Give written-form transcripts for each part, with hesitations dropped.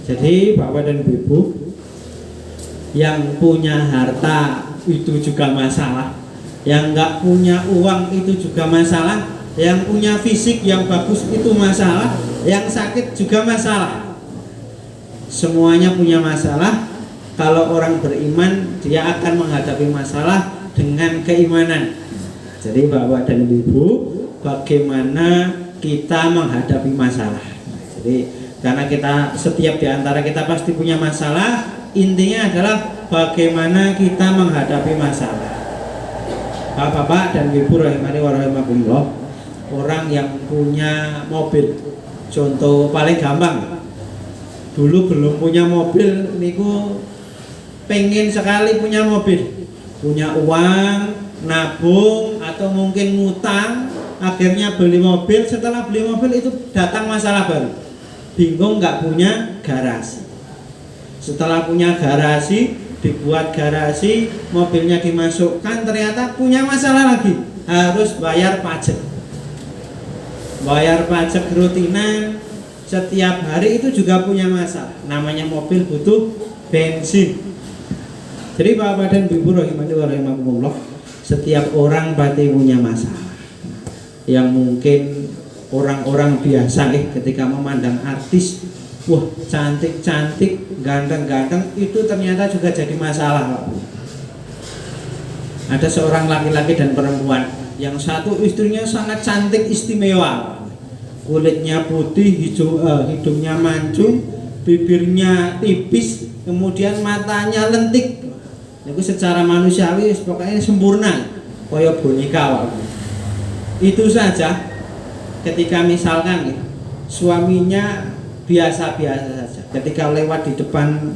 Jadi Bapak dan Ibu, yang punya harta itu juga masalah, yang nggak punya uang itu juga masalah, yang punya fisik yang bagus itu masalah, yang sakit juga masalah. Semuanya punya masalah. Kalau orang beriman, dia akan menghadapi masalah dengan keimanan. Jadi Bapak dan Ibu, bagaimana kita menghadapi masalah? Jadi karena kita setiap diantara kita pasti punya masalah, intinya adalah bagaimana kita menghadapi masalah. Bapak dan Ibu rahimani wa rahimakumullah, orang yang punya mobil, contoh paling gampang, dulu belum punya mobil, niku pengen sekali punya mobil, punya uang, nabung atau mungkin ngutang, akhirnya beli mobil. Setelah beli mobil itu datang masalah baru, bingung nggak punya garasi. Setelah punya garasi, dibuat garasi, mobilnya dimasukkan, ternyata punya masalah lagi, harus bayar pajak. Bayar pajak rutinan setiap hari itu juga punya masalah. Namanya mobil butuh bensin. Jadi Bapak dan Ibu rahimani wa rahimakumullah, setiap orang pasti punya masalah. Yang mungkin orang-orang biasa ketika memandang artis, wah cantik-cantik, ganteng-ganteng, itu ternyata juga jadi masalah. Ada seorang laki-laki dan perempuan, yang satu istrinya sangat cantik istimewa, kulitnya putih, hidungnya mancung, bibirnya tipis, kemudian matanya lentik. Itu secara manusiawi pokoknya sempurna, kayak boneka. Itu saja. Ketika misalkan suaminya biasa-biasa saja, ketika lewat di depan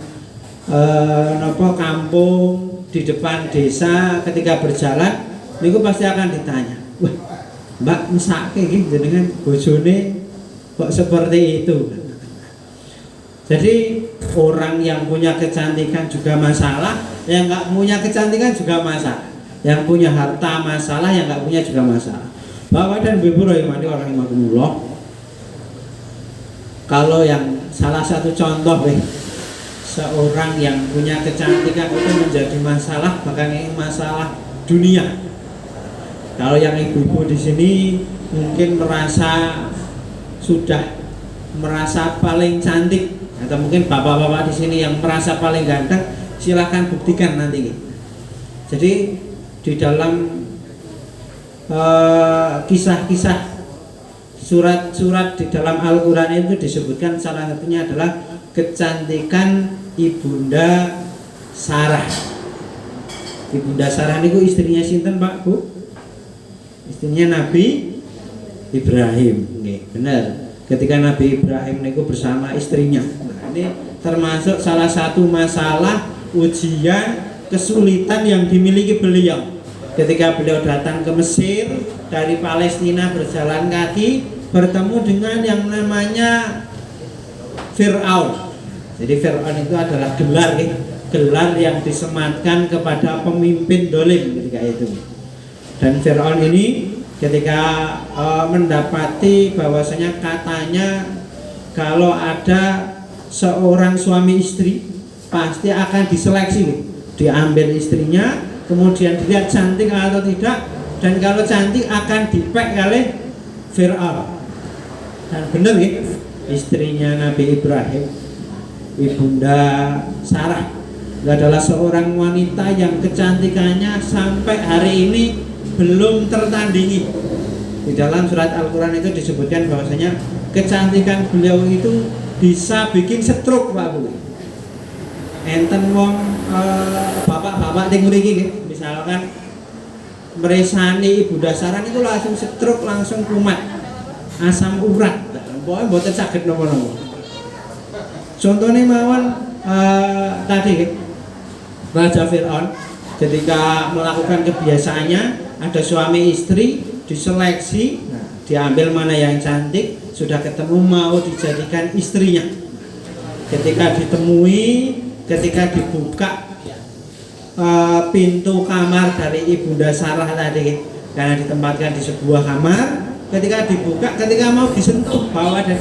kampung, di depan desa, ketika berjalan, niku pasti akan ditanya, wah Mbak mesake iki jenengan bojone kok seperti itu. Jadi orang yang punya kecantikan juga masalah, yang nggak punya kecantikan juga masalah, yang punya harta masalah, yang nggak punya juga masalah. Bapak dan Ibu rahimani wa rahimakumullah, kalau yang salah satu contoh seorang yang punya kecantikan itu menjadi masalah, bahkan ini masalah dunia. Kalau yang ibu-ibu di sini mungkin sudah merasa paling cantik, atau mungkin bapak-bapak di sini yang merasa paling ganteng, silahkan buktikan nanti. Jadi di dalam kisah-kisah surat-surat di dalam Al-Quran itu disebutkan salah satunya adalah kecantikan Ibunda Sarah. Ibunda Sarah niku istrinya sinten Pak Bu? Istrinya Nabi Ibrahim. Benar. Ketika Nabi Ibrahim niku bersama istrinya. Nah, ini termasuk salah satu masalah, ujian, kesulitan yang dimiliki beliau. Ketika beliau datang ke Mesir dari Palestina, berjalan kaki, bertemu dengan yang namanya Fir'aun. Jadi Fir'aun itu adalah gelar yang disematkan kepada pemimpin dolim ketika itu. Dan Fir'aun ini ketika mendapati bahwasanya katanya kalau ada seorang suami istri pasti akan diseleksi, diambil istrinya, kemudian dilihat cantik atau tidak, dan kalau cantik akan dipek oleh Fir'aun. Dan benar istrinya Nabi Ibrahim, Ibunda Sarah, adalah seorang wanita yang kecantikannya sampai hari ini belum tertandingi. Di dalam surat Al-Quran itu disebutkan bahwasanya kecantikan beliau itu bisa bikin stroke Pak Bu. Enten wong bapak-bapak ting mriki misalkan meresani Ibunda Sarah itu langsung stroke, langsung kumat, asam urat, pokoknya mboten saged napa-napa. Contohnya mawon tadi Raja Fir'aun ketika melakukan kebiasaannya, ada suami istri diseleksi, diambil mana yang cantik, sudah ketemu mau dijadikan istrinya. Ketika ditemui, ketika dibuka pintu kamar dari Ibunda Sarah tadi, karena ditempatkan di sebuah kamar, ketika dibuka, ketika mau disentuh bawah dan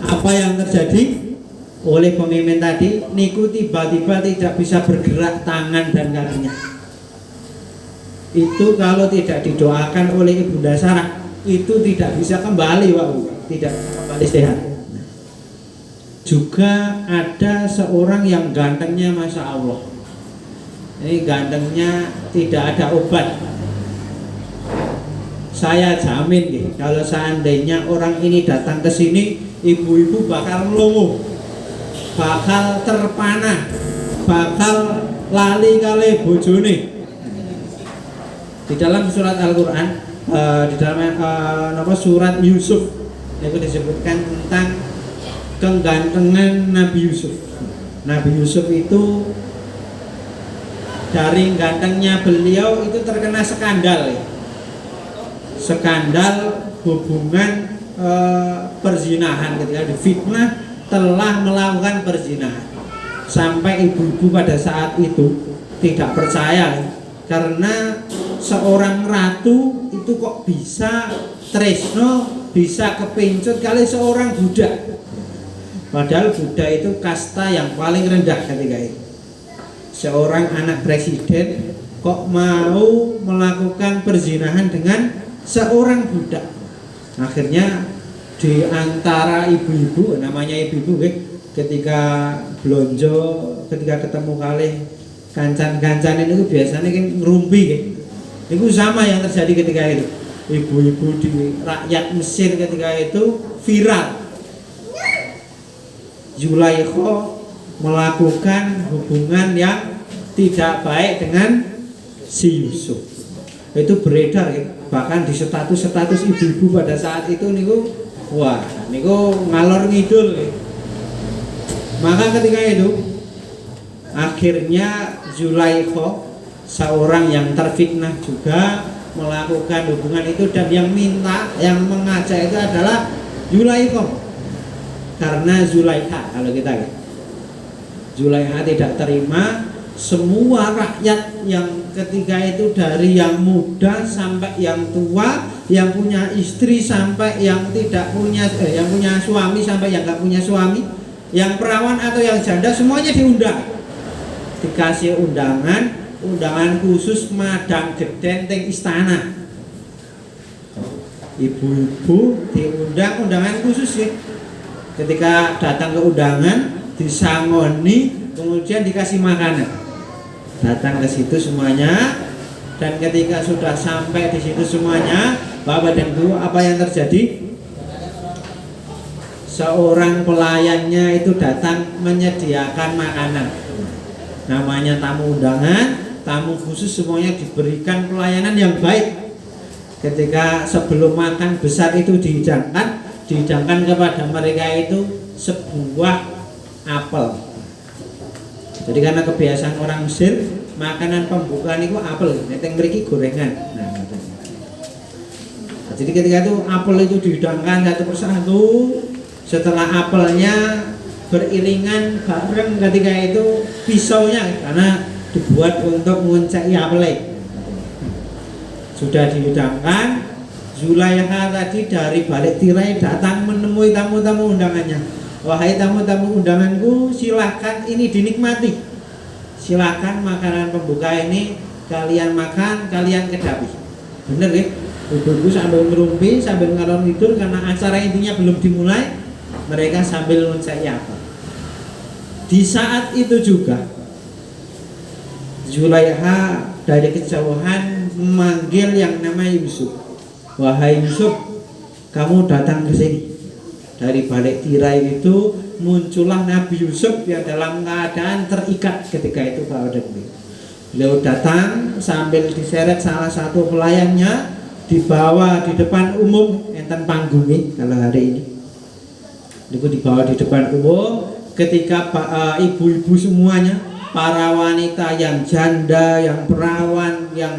apa yang terjadi? oleh pemimpin tadi, niku tiba-tiba tidak bisa bergerak tangan dan kakinya. Itu kalau tidak didoakan oleh Ibunda Sarah, itu tidak bisa kembali, Pak, tidak kembali sehat. Juga ada seorang yang gantengnya Masya Allah, ini gantengnya tidak ada obat. Saya jamin nih, kalau seandainya orang ini datang ke sini, ibu-ibu bakal melongo, bakal terpana, bakal lali kali bojone. Di dalam surat Al-Quran, di dalam surat Yusuf, itu disebutkan tentang kegantengan Nabi Yusuf. Nabi Yusuf itu dari gantengnya beliau itu terkena skandal, skandal hubungan perzinahan, ketika difitnah telah melakukan perzinahan, sampai ibu-ibu pada saat itu tidak percaya karena seorang ratu itu kok bisa tresno, bisa kepincut kali seorang budak. Padahal budak itu kasta yang paling rendah ketika itu. Seorang anak presiden kok mau melakukan perzinahan dengan seorang budak. Akhirnya di antara ibu-ibu, namanya ibu-ibu ketika blonjo, ketika ketemu kali kancan-kancan itu biasanya kan ngerumpi itu sama yang terjadi ketika itu. Ibu-ibu di rakyat Mesir ketika itu viral, Zulaikha melakukan hubungan yang tidak baik dengan si Yusuf. Itu beredar bahkan di status-status ibu-ibu pada saat itu niku, wah niku ngalor ngidul. Maka ketika itu akhirnya Zulaikha, seorang yang terfitnah juga, melakukan hubungan itu, dan yang minta, yang mengajak itu adalah Zulaikha. Karena Zulaikha, kalau kita Zulaikha tidak terima, semua rakyat yang ketika itu dari yang muda sampai yang tua, yang punya istri sampai yang tidak punya, yang punya suami sampai yang nggak punya suami, yang perawan atau yang janda, semuanya diundang. Dikasih undangan khusus madang geden teng istana. Ibu-ibu diundang undangan khusus Ketika datang ke undangan disangoni, kemudian dikasih makanan. Datang ke situ semuanya, dan ketika sudah sampai di situ semuanya, Bapak dan Bu, apa yang terjadi? Seorang pelayannya itu datang menyediakan makanan. Namanya tamu undangan, tamu khusus, semuanya diberikan pelayanan yang baik. Ketika sebelum makan besar itu dihidangkan kepada mereka itu sebuah apel. Jadi karena kebiasaan orang Mesir, makanan pembukaan itu apel, neteng mriki gorengan. Nah, jadi ketika itu apel itu dihidangkan satu persatu. Setelah apelnya beriringan bareng, ketika itu pisaunya, karena dibuat untuk menguncai apel. Sudah dihidangkan, Zulaikha tadi dari balik tirai datang menemui tamu-tamu undangannya. Wahai tamu-tamu undanganku, silahkan ini dinikmati. Silahkan makanan pembuka ini kalian makan, kalian kedapi. Bener ya? Ibu-ibu sambil ngerumpi, sambil ngalor tidur, karena acara intinya belum dimulai. Mereka sambil mencari apa. Di saat itu juga Zulaikha dari kejauhan memanggil yang namanya Yusuf. Wahai Yusuf, kamu datang ke sini. Dari balik tirai itu muncullah Nabi Yusuf yang dalam keadaan terikat ketika itu, Pak Odeng. Beliau datang sambil diseret salah satu pelayannya, dibawa di depan umum, enten panggungnya kalau hari ini. Itu dibawa di depan umum ketika ibu-ibu semuanya, para wanita yang janda, yang perawan, yang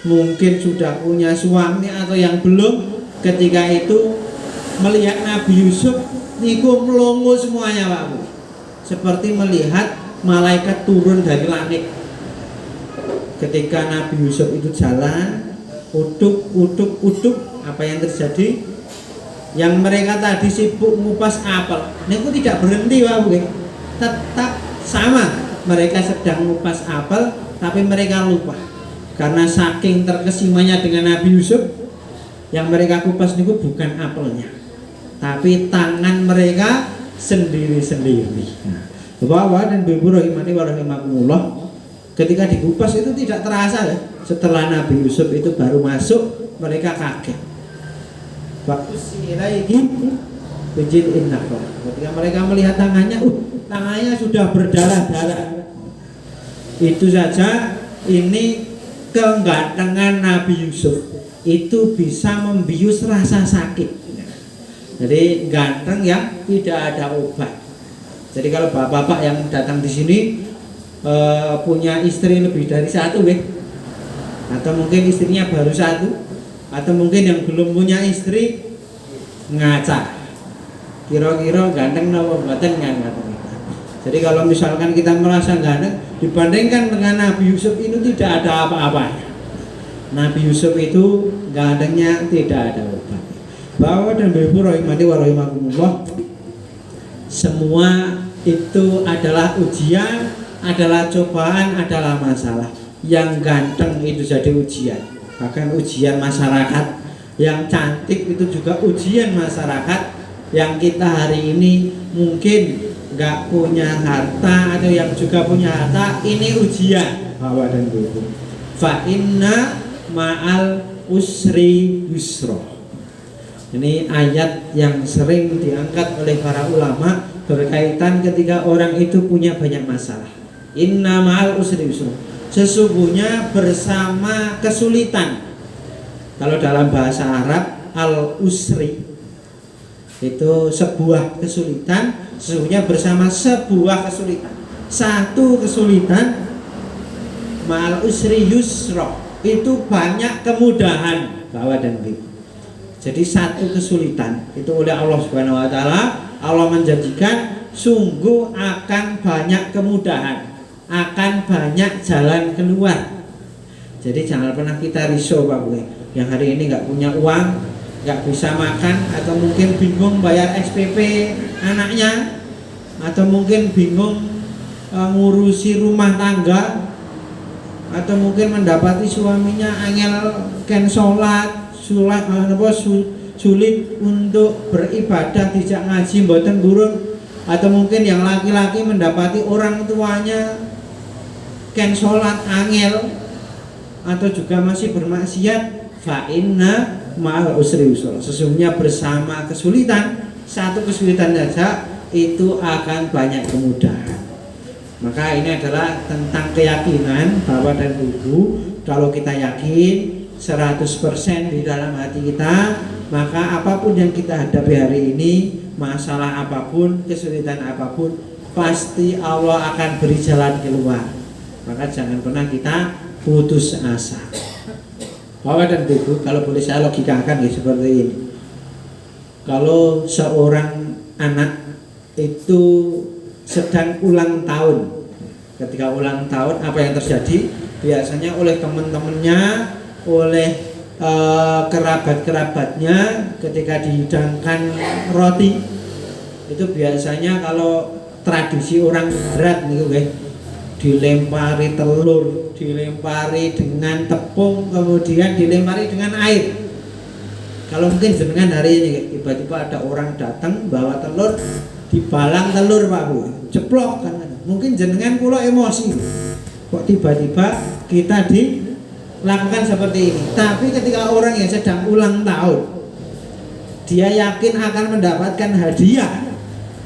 mungkin sudah punya suami atau yang belum, ketika itu melihat Nabi Yusuf niku melongo semuanya, Pak Bu. Seperti melihat malaikat turun dari langit. Ketika Nabi Yusuf itu jalan, utuk, apa yang terjadi? Yang mereka tadi sibuk ngupas apel, niku tidak berhenti, Pak Bu. tetap sama. Mereka sedang ngupas apel, tapi mereka lupa. Karena saking terkesimanya dengan Nabi Yusuf, yang mereka kupas itu bukan apelnya, tapi tangan mereka sendiri-sendiri. Bapak dan Ibu rahimani wa rahimakumullah, ketika dikupas itu tidak terasa ya. Setelah Nabi Yusuf itu baru masuk, mereka kaget. Waktu silaihi bijil innaqo. Ketika mereka melihat tangannya, tangannya sudah berdarah-darah. Itu saja, ini kegantengan Nabi Yusuf itu bisa membius rasa sakit. Jadi ganteng yang tidak ada obat. Jadi kalau bapak-bapak yang datang di sini punya istri lebih dari satu, atau mungkin istrinya baru satu, atau mungkin yang belum punya istri ngaca. Kira-kira ganteng nopo mboten kan. Jadi kalau misalkan kita merasa ganteng dibandingkan dengan Nabi Yusuf itu tidak ada apa-apa. Nabi Yusuf itu gantengnya tidak ada obat. Bapak dan Ibu rahimani wa rahimakumullah, semua itu adalah ujian, adalah cobaan, adalah masalah. Yang ganteng itu jadi ujian, bahkan ujian masyarakat. Yang cantik itu juga ujian masyarakat. Yang kita hari ini mungkin nggak punya harta atau yang juga punya harta, ini ujian. Bapak dan Ibu, fa inna ma'al usri yusra. Ini ayat yang sering diangkat oleh para ulama berkaitan ketika orang itu punya banyak masalah. Inna ma'al usri yusra, sesungguhnya bersama kesulitan. Kalau dalam bahasa Arab al-usri itu sebuah kesulitan, sesungguhnya bersama sebuah kesulitan. Satu kesulitan, ma'al usri yusra, itu banyak kemudahan. Bapak dan Ibu, jadi satu kesulitan itu oleh Allah Subhanahu wa taala, Allah menjanjikan sungguh akan banyak kemudahan, akan banyak jalan keluar. Jadi jangan pernah kita risau Pak Bu, yang hari ini nggak punya uang, nggak bisa makan, atau mungkin bingung bayar SPP anaknya, atau mungkin bingung ngurusi rumah tangga, atau mungkin mendapati suaminya angel ken sholat, sulit untuk beribadah, tidak ngaji, mboten burun, atau mungkin yang laki-laki mendapati orang tuanya ken sholat angel, atau juga masih bermaksiat. Fa inna ma'al usri yusra, sesungguhnya bersama kesulitan, satu kesulitan saja itu akan banyak kemudahan. Maka ini adalah tentang keyakinan Bapak dan Ibu. Kalau kita yakin 100% di dalam hati kita, maka apapun yang kita hadapi hari ini, masalah apapun, kesulitan apapun, pasti Allah akan beri jalan keluar. Maka jangan pernah kita putus asa. Bapak dan Ibu, kalau boleh saya logikakan ya seperti ini. Kalau seorang anak itu sedang ulang tahun, ketika ulang tahun apa yang terjadi? Biasanya oleh teman-temannya, oleh kerabat-kerabatnya, ketika dihidangkan roti, itu biasanya kalau tradisi orang barat nih, dilempari telur, dilempari dengan tepung, kemudian dilempari dengan air. Kalau mungkin jenengan hari ini tiba-tiba ada orang datang bawa telur, dibalang telur Pak Bu, jeplok kan. Mungkin jenengan kula emosi, kok tiba-tiba kita dilakukan seperti ini. Tapi ketika orang yang sedang ulang tahun, dia yakin akan mendapatkan hadiah,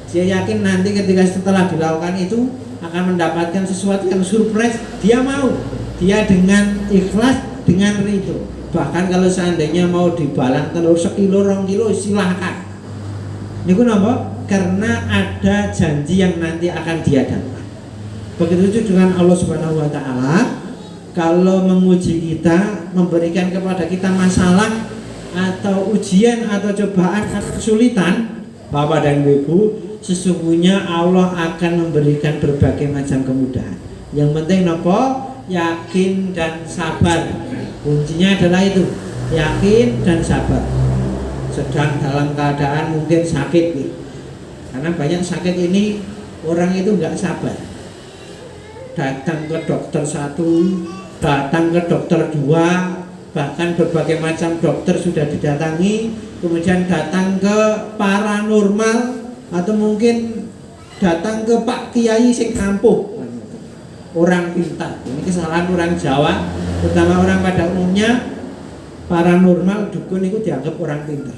dia yakin nanti ketika setelah dilakukan itu akan mendapatkan sesuatu yang surprise, dia mau, dia dengan ikhlas, dengan ridho. Bahkan kalau seandainya mau dibalang telur sekilo, 2 kilo, silahkan. Ini kenapa? Karena ada janji yang nanti akan dia dapat. Begitu juga dengan Allah Subhanahu wa taala, kalau menguji kita, memberikan kepada kita masalah atau ujian atau cobaan atau kesulitan, Bapak dan Ibu, sesungguhnya Allah akan memberikan berbagai macam kemudahan. Yang penting nopo? Yakin dan sabar. Kuncinya adalah itu, yakin dan sabar. Sedang dalam keadaan mungkin sakit nih. Karena banyak sakit ini orang itu nggak sabar. Datang ke dokter satu, datang ke dokter dua, bahkan berbagai macam dokter sudah didatangi, kemudian datang ke paranormal atau mungkin datang ke Pak Kiai sing ampuh, orang pintar. Ini kesalahan orang Jawa, terutama orang pada umumnya. Paranormal dukun itu dianggap orang pintar.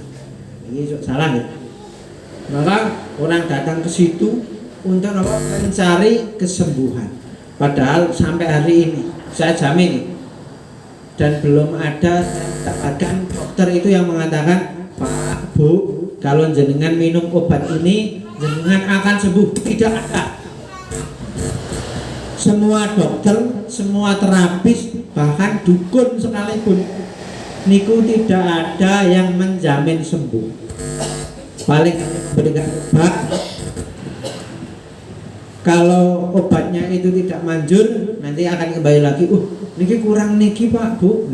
Ini salah ya. Maka orang datang ke situ untuk apa? Mencari kesembuhan. Padahal sampai hari ini saya jamin, dan belum ada bahkan dokter itu yang mengatakan, Pak, Bu, kalau jenengan minum obat ini jenengan akan sembuh. Tidak ada. Semua dokter, semua terapis, bahkan dukun sekalipun, niku tidak ada yang menjamin sembuh. Paling berikan obat, kalau obatnya itu tidak manjur, nanti akan kembali lagi, niki kurang niki Pak, Bu.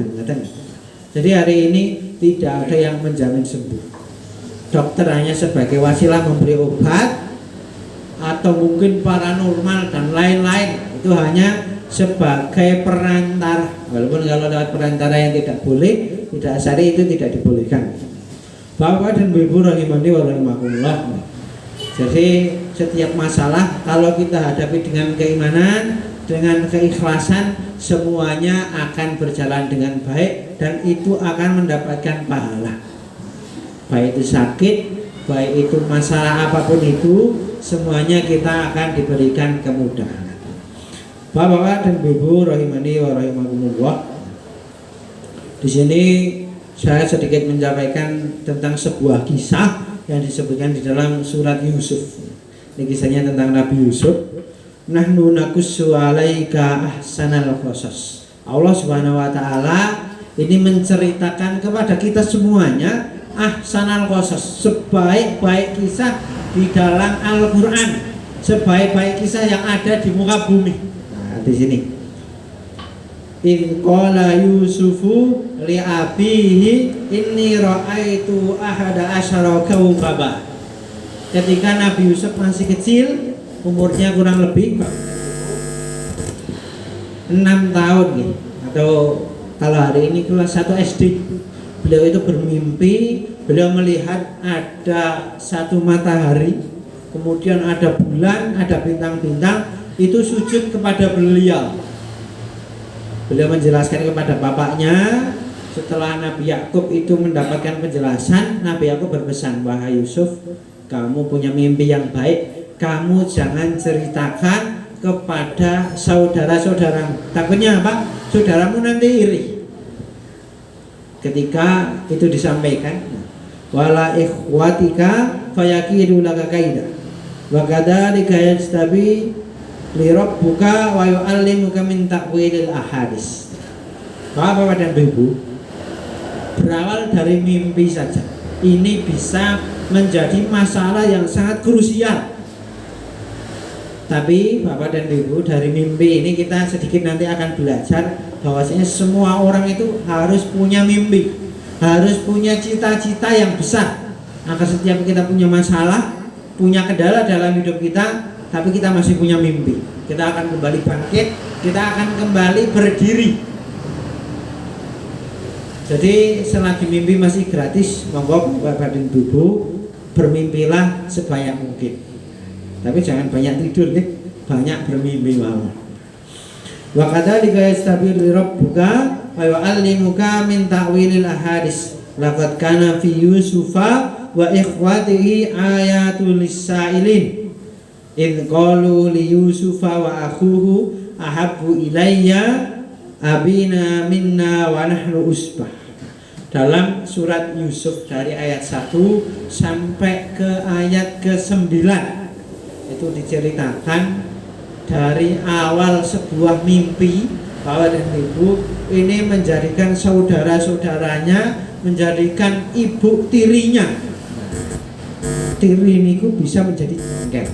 Jadi hari ini tidak ada yang menjamin sembuh. Dokter hanya sebagai wasilah memberi obat, atau mungkin paranormal dan lain-lain, itu hanya sebagai perantara. Walaupun kalau lewat perantara yang tidak boleh, tidak syar'i, itu tidak dibolehkan. Bapak dan Ibu rahimani wa rahimakumullah. Jadi setiap masalah kalau kita hadapi dengan keimanan, dengan keikhlasan, semuanya akan berjalan dengan baik dan itu akan mendapatkan pahala. Baik itu sakit, baik itu masalah apapun itu, semuanya kita akan diberikan kemudahan. Bapak dan Ibu rahimani wa rahimakumullah. Di sini saya sedikit menyampaikan tentang sebuah kisah yang disebutkan di dalam surat Yusuf. Ini kisahnya tentang Nabi Yusuf. Nahnu naqussu 'alaika ahsanal qasas. Allah Subhanahu wa taala ini menceritakan kepada kita semuanya ahsanal qasas, sebaik-baik kisah di dalam Al-Qur'an, sebaik-baik kisah yang ada di muka bumi. Nah, di sini. In qala Yusufu li abihi inni ra'aitu ahada asyara kawkaba. Ketika Nabi Yusuf masih kecil, umurnya kurang lebih 6 tahun gitu. Atau kalau hari ini kelas 1 SD, beliau itu bermimpi, beliau melihat ada satu matahari, kemudian ada bulan, ada bintang-bintang, itu sujud kepada beliau. Beliau menjelaskan kepada bapaknya. Setelah Nabi Yakub itu mendapatkan penjelasan, Nabi Yakub berpesan, wahai Yusuf, kamu punya mimpi yang baik, kamu jangan ceritakan kepada saudara-saudaramu. Takutnya apa? Saudaramu nanti iri. Ketika itu disampaikan, wala ikhwatika fayakidu laka kaida wa kadzalika yastabi li rabbuka wa yu'allimuka min ta'wilil ahadits. Bapak dan Ibu, berawal dari mimpi saja ini bisa menjadi masalah yang sangat krusial. Tapi Bapak dan Ibu, dari mimpi ini kita sedikit nanti akan belajar bahwasanya semua orang itu harus punya mimpi, harus punya cita-cita yang besar. Agar setiap kita punya masalah, punya kendala dalam hidup kita, tapi kita masih punya mimpi, kita akan kembali bangkit, kita akan kembali berdiri. Jadi selagi mimpi masih gratis, monggo Bapak dan Ibu, bermimpilah sebanyak mungkin. Tapi jangan banyak tidur, banyak bermimpi mau. Wa kadzalika yastabiru rabbuka wa yu'allimuka min ta'wilil ahadits. Laqad kana fi Yusufa wa ikhwatihi ayatul lis-sa'ilin. In qalu li Yusufa wa akhuhu ahabbu ilayya abina minna wa nahnu usbah. Dalam surat Yusuf dari ayat 1 sampai ke ayat ke-9 itu diceritakan dari awal sebuah mimpi bahwa dan Ibu ini menjadikan saudara-saudaranya, menjadikan ibu tirinya. Tiri niku bisa menjadi jengkel.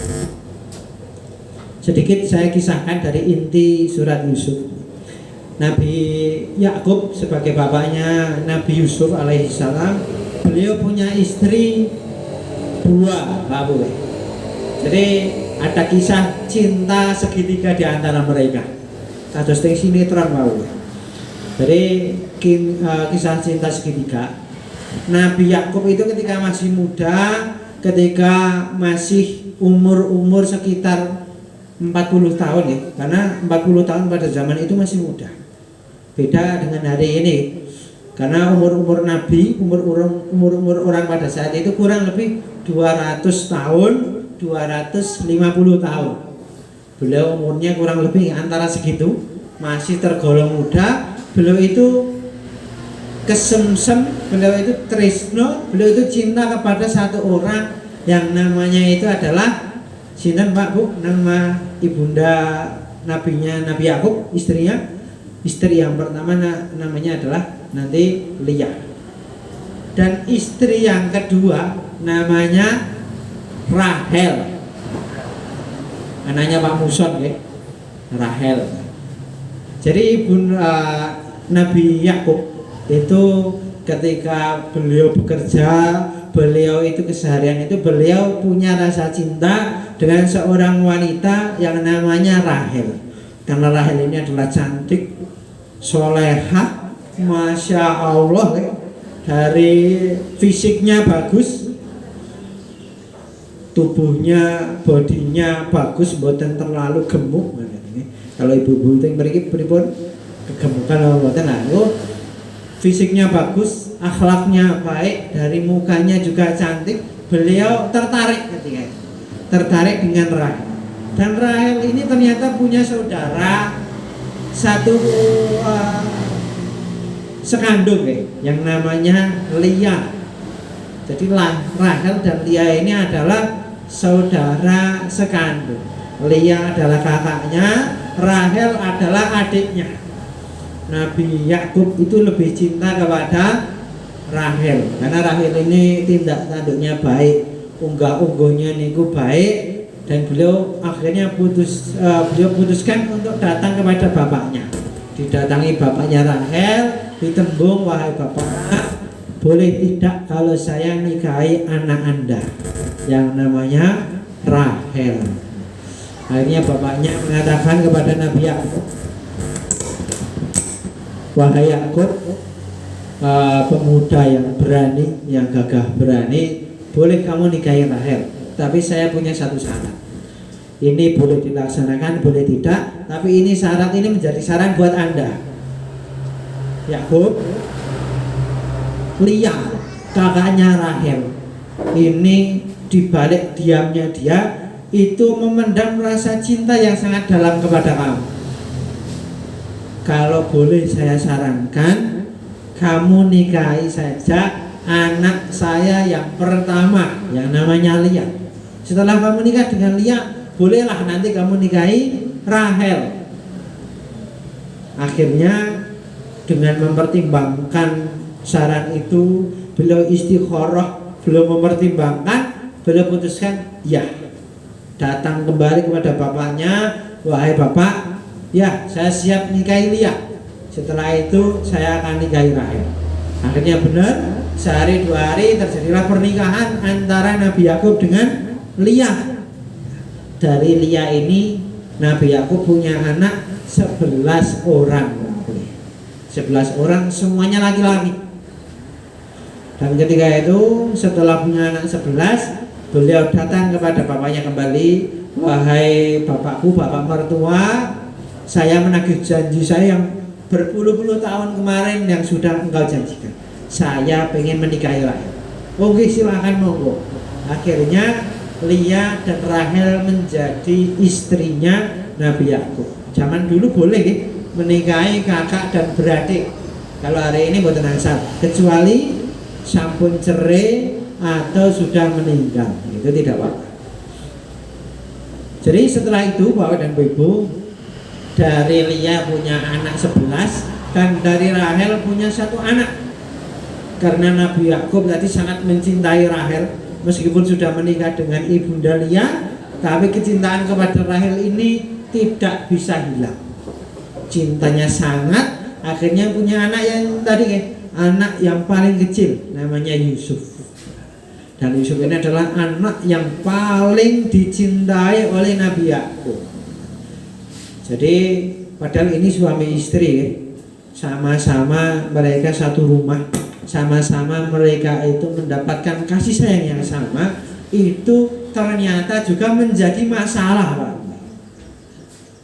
Sedikit saya kisahkan dari inti surat Yusuf. Nabi Yakub sebagai bapaknya Nabi Yusuf alaihissalam, beliau punya istri 2, Pak Bu. Jadi ada kisah cinta segitiga di antara mereka. Kados teng sinetron mau. Jadi kisah cinta segitiga. Nabi Yakub itu ketika masih muda, ketika masih umur sekitar 40 tahun ya, karena 40 tahun pada zaman itu masih muda. Beda dengan hari ini. Karena umur Nabi, umur orang pada saat itu kurang lebih 200 tahun, 250 tahun. Beliau umurnya kurang lebih antara segitu, masih tergolong muda. Beliau itu kesemsem, beliau itu tresno, beliau itu cinta kepada satu orang yang namanya itu adalah sinten Pak Bu, nama ibunda nabinya Nabi Yakub, istrinya. Istri yang pertama namanya adalah nanti Lia. Dan istri yang kedua namanya Rahel. Anaknya Pak Muson ya. Rahel. Jadi Nabi Yakub itu ketika beliau bekerja, beliau itu keseharian itu beliau punya rasa cinta dengan seorang wanita yang namanya Rahel. Karena Rahel ini adalah cantik, solehah, masya Allah ya. Dari fisiknya bagus, tubuhnya, bodinya bagus, mboten terlalu gemuk. Kalau ibu-ibu yang mriki pripun kegemukan apa mboten? Fisiknya bagus, akhlaknya baik, dari mukanya juga cantik. Beliau tertarik ketika itu, tertarik dengan Rahel. Dan Rahel ini ternyata punya saudara satu sekandung yang namanya Lia. Jadi Rahel dan Lia ini adalah saudara sekandung. Lia adalah kakaknya, Rahel adalah adiknya. Nabi Yakub itu lebih cinta kepada Rahel karena Rahel ini tindak tanduknya baik, unggah-ungguhnya niku baik, dan beliau akhirnya beliau putuskan untuk datang kepada bapaknya. Didatangi bapaknya Rahel, ditembung, wahai bapak, boleh tidak kalau saya nikahi anak Anda yang namanya Rahel. Akhirnya bapaknya mengatakan kepada Nabi Yakub, wahai Yakub, pemuda yang berani, yang gagah berani, boleh kamu nikahi Rahel, tapi saya punya satu syarat. Ini boleh dilaksanakan, boleh tidak, tapi ini syarat ini menjadi saran buat Anda. Yakub, Lia, kakaknya Rahel, ini dibalik diamnya dia itu memendam rasa cinta yang sangat dalam kepada kamu. Kalau boleh saya sarankan, kamu nikahi saja anak saya yang pertama yang namanya Lia. Setelah kamu nikah dengan Lia, bolehlah nanti kamu nikahi Rahel. Akhirnya dengan mempertimbangkan saran itu, beliau istikharah, beliau mempertimbangkan, beliau putuskan ya. Datang kembali kepada bapaknya, wahai bapak, ya saya siap nikahi Lia. Setelah itu saya akan nikahi Rahel. Akhirnya benar, sehari dua hari terjadilah pernikahan antara Nabi Yakub dengan Lia. Dari Lia ini Nabi Yakub punya anak 11 orang. 11 orang semuanya laki-laki. Dan ketika itu setelah punya anak 11, beliau datang kepada bapaknya kembali, wahai bapakku, bapak mertua, saya menagih janji saya yang berpuluh-puluh tahun kemarin yang sudah engkau janjikan. Saya pengen menikahi Rahel. Oke, silakan monggo. Akhirnya Lia dan Rahel menjadi istrinya Nabi Yakub. Zaman dulu boleh menikahi kakak dan beradik. Kalau hari ini buatan ansar, kecuali sampun cerai atau sudah meninggal, itu tidak apa-apa. Jadi setelah itu Bapak dan Ibu, dari Lia punya anak 11 dan dari Rahel punya satu anak. Karena Nabi Yakub tadi sangat mencintai Rahel, meskipun sudah menikah dengan ibunda Lia, tapi kecintaan kepada Rahel ini tidak bisa hilang. Cintanya sangat, akhirnya punya anak yang tadi anak yang paling kecil namanya Yusuf. Dan Yusuf ini adalah anak yang paling dicintai oleh Nabi Yakub. Jadi padahal ini suami istri ya. Sama-sama mereka satu rumah, sama-sama mereka itu mendapatkan kasih sayang yang sama, itu ternyata juga menjadi masalah, Pak.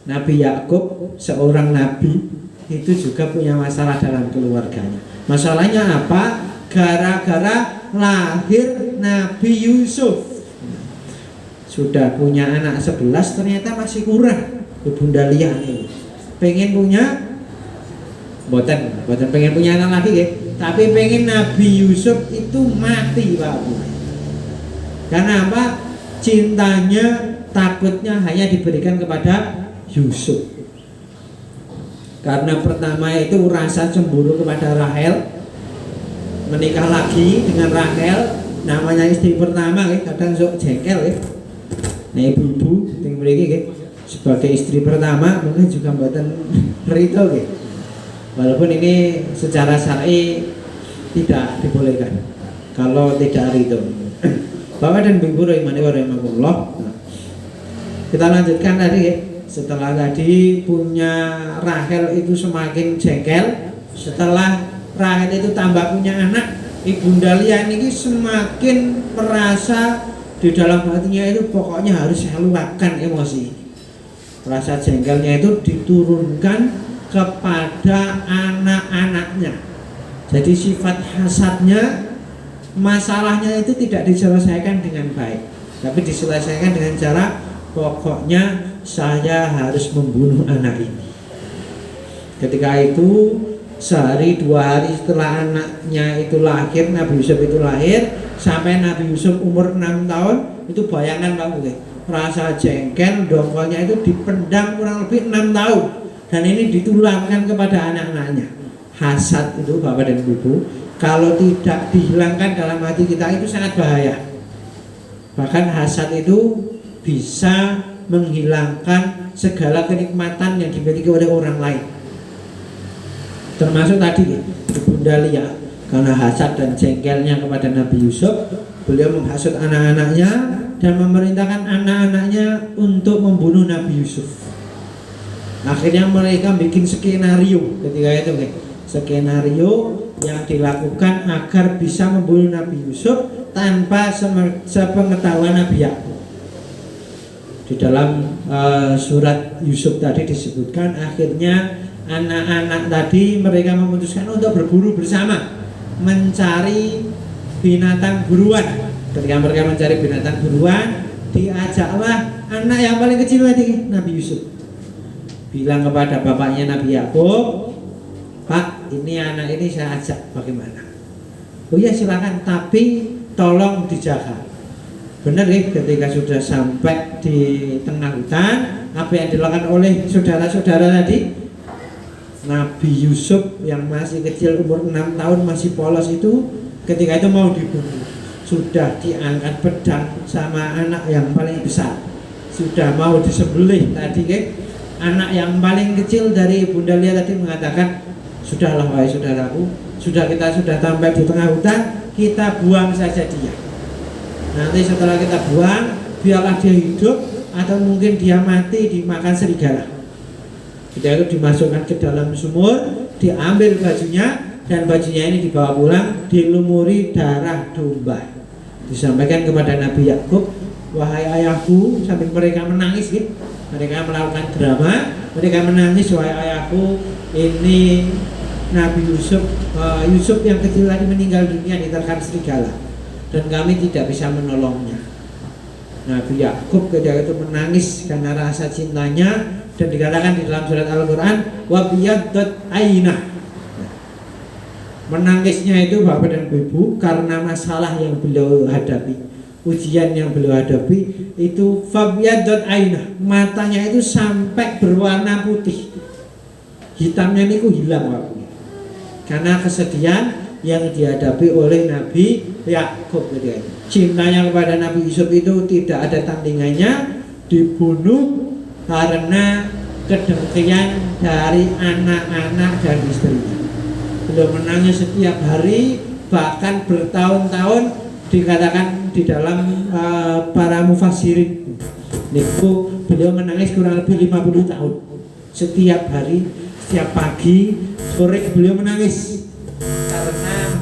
Nabi Yakub seorang nabi itu juga punya masalah dalam keluarganya. Masalahnya apa? Gara-gara lahir Nabi Yusuf. Sudah punya anak 11 ternyata masih kurang. Bunda Lia ini pengen punya boten pengen punya anak lagi ya. Tapi pengen Nabi Yusuf itu mati, Pak. Karena apa? Cintanya takutnya hanya diberikan kepada Yusuf. Karena pertama itu rasa cemburu kepada Rahel, menikah lagi dengan Rahel, namanya istri pertama kadang sok jengkel ya. Nah ibu-ibu yang memiliki sebagai istri pertama mungkin juga buatan rito ya. Walaupun ini secara syar'i tidak dibolehkan kalau tidak rito. Bapak dan Ibu rahimahullah. Kita lanjutkan tadi ya. Setelah tadi punya Rahel itu semakin jengkel, setelah Rahel itu tambah punya anak, Ibunda Lia ini semakin merasa di dalam hatinya itu pokoknya harus meluapkan emosi. Rasa jengkelnya itu diturunkan kepada anak-anaknya. Jadi sifat hasadnya, masalahnya itu tidak diselesaikan dengan baik, tapi diselesaikan dengan cara pokoknya saya harus membunuh anak ini. Ketika itu sehari 2 hari setelah anaknya itu lahir, Nabi Yusuf itu lahir, sampai Nabi Yusuf umur 6 tahun, itu bayangan Pak Bukit, rasa jengkel, dongkolnya itu dipendam kurang lebih 6 tahun. Dan ini ditularkan kepada anak-anaknya. Hasad itu Bapak dan Ibu, kalau tidak dihilangkan dalam hati kita itu sangat bahaya. Bahkan hasad itu bisa menghilangkan segala kenikmatan yang dimiliki oleh orang lain. Termasuk tadi Bunda Lia, karena hasad dan jengkelnya kepada Nabi Yusuf, beliau menghasut anak-anaknya dan memerintahkan anak-anaknya untuk membunuh Nabi Yusuf. Akhirnya mereka bikin skenario ketika itu, skenario yang dilakukan agar bisa membunuh Nabi Yusuf tanpa sepengetahuan Nabi Yakub. Di dalam surat Yusuf tadi disebutkan akhirnya anak-anak tadi mereka memutuskan untuk berburu bersama, mencari binatang buruan. Ketika mereka mencari binatang buruan, diajaklah anak yang paling kecil tadi, Nabi Yusuf. Bilang kepada bapaknya Nabi Yakub, Pak, ini anak ini saya ajak, bagaimana? Oh iya silakan, tapi tolong dijaga. Benar ya, ketika sudah sampai di tengah hutan, apa yang dilakukan oleh saudara-saudara tadi? Nabi Yusuf yang masih kecil umur 6 tahun masih polos itu, ketika itu mau dibunuh, sudah diangkat pedang sama anak yang paling besar, sudah mau disembelih tadi anak yang paling kecil dari Bunda Lia tadi mengatakan, sudahlah wahai saudaraku, kita sudah sampai di tengah hutan, kita buang saja dia. Nanti setelah kita buang, biarlah dia hidup atau mungkin dia mati dimakan serigala. Kita itu dimasukkan ke dalam sumur, diambil bajunya, dan bajunya ini dibawa pulang, dilumuri darah domba. Disampaikan kepada Nabi Yakub, wahai ayahku, sambil mereka menangis gitu. Mereka melakukan drama, mereka menangis, wahai ayahku, ini Nabi Yusuf, Yusuf yang kecil tadi meninggal dunia diterkam serigala, dan kami tidak bisa menolongnya. Nabi Yakub ketika itu menangis karena rasa cintanya, dan dikatakan di dalam surat Al-Quran, wabiyadot ainah. Menangisnya itu Bapak dan Ibu karena masalah yang beliau hadapi, ujian yang beliau hadapi itu fabiyadot ainah, matanya itu sampai berwarna putih, hitamnya itu hilang waktu, karena kesedihan yang dihadapi oleh Nabi Yakub. Cintanya kepada Nabi Yusuf itu tidak ada tandingannya, dibunuh karena kedengkian dari anak-anak dan istrinya. Beliau menangis setiap hari, bahkan bertahun-tahun dikatakan di dalam para mufassirin niku beliau menangis kurang lebih 50 tahun. Setiap hari, setiap pagi, sore beliau menangis karena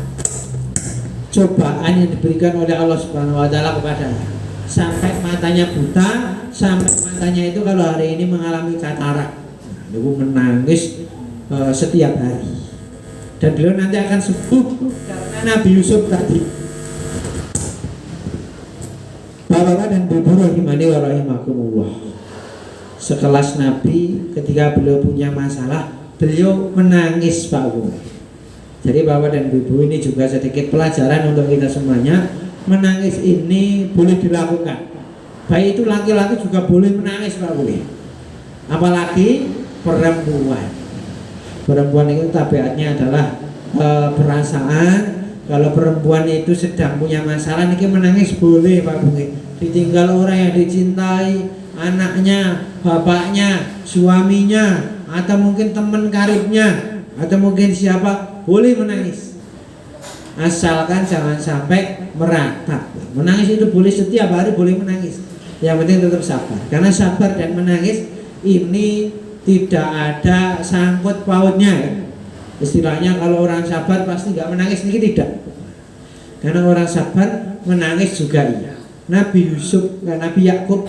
cobaan yang diberikan oleh Allah Subhanahu wa taala kepadanya. Sampai matanya buta, sampai matanya itu kalau hari ini mengalami katarak. Beliau menangis setiap hari. Dan beliau nanti akan sembuh karena Nabi Yusuf tadi. Bapak dan Ibu rahimani wa rahimakumullah. Sekelas Nabi ketika beliau punya masalah, beliau menangis Pak Bu. Jadi Bapak dan Ibu ini juga sedikit pelajaran untuk kita semuanya. Menangis ini boleh dilakukan. Baik itu laki-laki juga boleh menangis Pak Bu. Apalagi perempuan. Perempuan itu tabiatnya adalah perasaan. Kalau perempuan itu sedang punya masalah, ini menangis boleh Pak Bu. Ditinggal orang yang dicintai, anaknya, bapaknya, suaminya, atau mungkin teman karibnya, atau mungkin siapa, boleh menangis. Asalkan jangan sampai meratap. Menangis itu boleh setiap hari, boleh menangis. Yang penting tetap sabar. Karena sabar dan menangis ini tidak ada sangkut pautnya ya. Istilahnya kalau orang sabar pasti nggak menangis, ini tidak. Karena orang sabar menangis juga iya. Nabi Yusuf, Nabi Yakub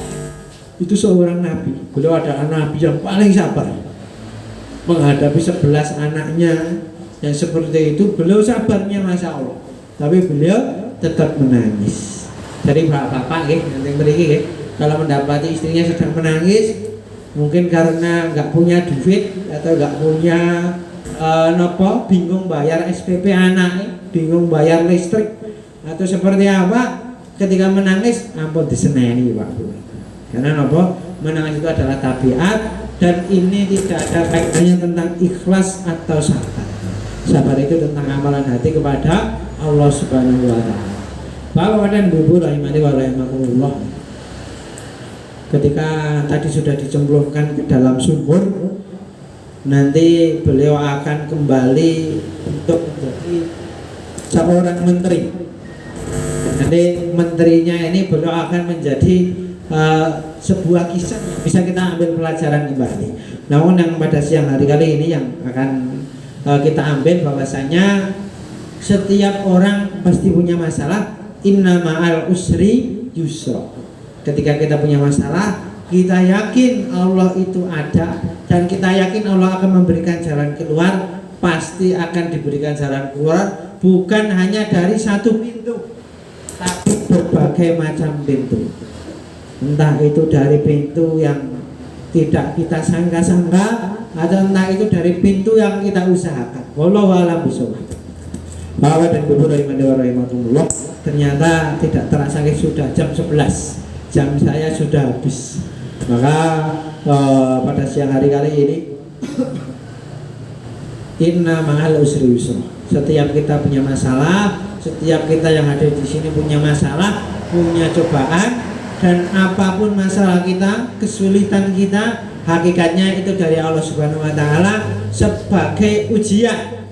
itu seorang nabi. Beliau adalah nabi yang paling sabar. Menghadapi 11 anaknya yang seperti itu, beliau sabarnya Masya Allah. Tapi beliau tetap menangis. Jadi bapak-bapak nanti beri kalau mendapati istrinya sedang menangis, mungkin karena nggak punya duit atau nggak punya bingung bayar SPP anak, bingung bayar listrik atau seperti apa, ketika menangis ampun diseneni Pak Bu. Karena menangis itu adalah tabiat dan ini tidak ada kaitannya tentang ikhlas atau sabar. Sabar itu tentang amalan hati kepada Allah Subhanahu wa taala. Bapak dan Ibu rahimani wa rahimakumullah. Ketika tadi sudah dicemplungkan ke dalam sumur, nanti beliau akan kembali untuk menjadi seorang menteri. Nanti menterinya ini beliau akan menjadi sebuah kisah yang bisa kita ambil pelajaran kembali. Namun yang pada siang hari kali ini yang akan kita ambil bahwasanya setiap orang pasti punya masalah. Inna ma'al usri yusra. Ketika kita punya masalah, kita yakin Allah itu ada dan kita yakin Allah akan memberikan jalan keluar. Pasti akan diberikan jalan keluar, bukan hanya dari satu pintu, tapi berbagai macam pintu. Entah itu dari pintu yang tidak kita sangka-sangka, atau entah itu dari pintu yang kita usahakan. Wallahu a'lam bishawab. Bapak dan Ibu rahimahumullah, ternyata tidak terasa sudah jam 11. Jam saya sudah habis. Maka pada siang hari kali ini inna ma'al usri yusra. Setiap kita punya masalah, setiap kita yang ada di sini punya masalah, punya cobaan, dan apapun masalah kita, kesulitan kita, hakikatnya itu dari Allah Subhanahu wa taala sebagai ujian.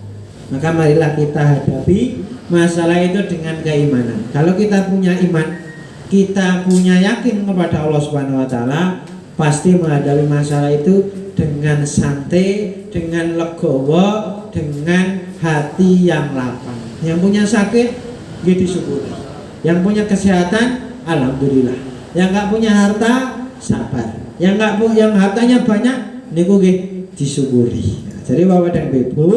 Maka marilah kita hadapi masalah itu dengan keimanan. Kalau kita punya iman, kita punya yakin kepada Allah Subhanahu wa taala, pasti menghadapi masalah itu dengan santai, dengan legowo, dengan hati yang lapang. Yang punya sakit, dia disyukuri. Yang punya kesehatan, alhamdulillah. Yang nggak punya harta, sabar. Yang hartanya banyak, niku nggih disyukuri. Jadi Bapak dan Ibu,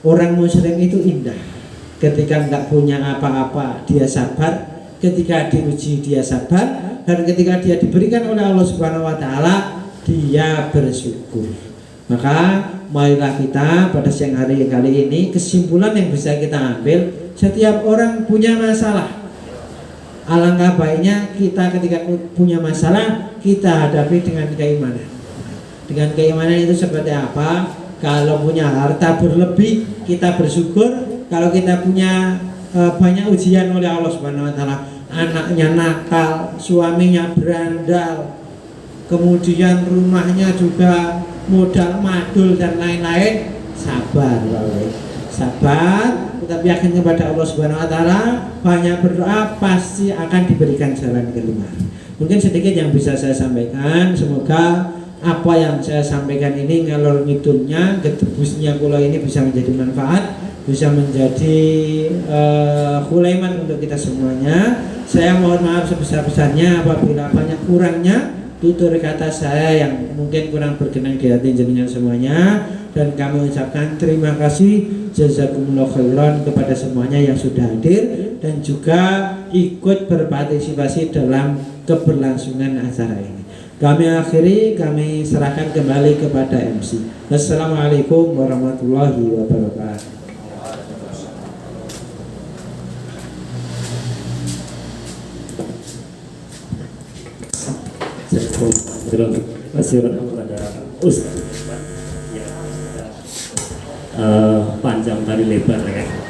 orang muslim itu indah. Ketika nggak punya apa-apa, dia sabar. Ketika diuji, dia sabar. Dan ketika dia diberikan oleh Allah Subhanahu wa taala, dia bersyukur. Maka marilah kita pada siang hari kali ini, kesimpulan yang bisa kita ambil, setiap orang punya masalah. Alangkah baiknya kita ketika punya masalah, kita hadapi dengan keimanan. Dengan keimanan itu seperti apa? Kalau punya harta berlebih, kita bersyukur. Kalau kita punya banyak ujian oleh Allah Subhanahu wa taala, anaknya nakal, suaminya berandal, kemudian rumahnya juga modal madul dan lain-lain, sabar, sabar tetap yakin kepada Allah Subhanahu wa taala, banyak berdoa, pasti akan diberikan jalan keluar. Mungkin sedikit yang bisa saya sampaikan. Semoga apa yang saya sampaikan ini ngalor ngidulnya, gedebusnya kula ini bisa menjadi manfaat, bisa menjadi hulaiman untuk kita semuanya. Saya mohon maaf sebesar-besarnya apabila banyak kurangnya tutur kata saya yang mungkin kurang berkenan di hati jenengan semuanya, dan kami ucapkan terima kasih jazakumullah khairan kepada semuanya yang sudah hadir dan juga ikut berpartisipasi dalam keberlangsungan acara ini. Kami akhiri, kami serahkan kembali kepada MC. Wassalamualaikum warahmatullahi wabarakatuh. Terima kasih kepada Ustaz yang panjang kali lebar ya.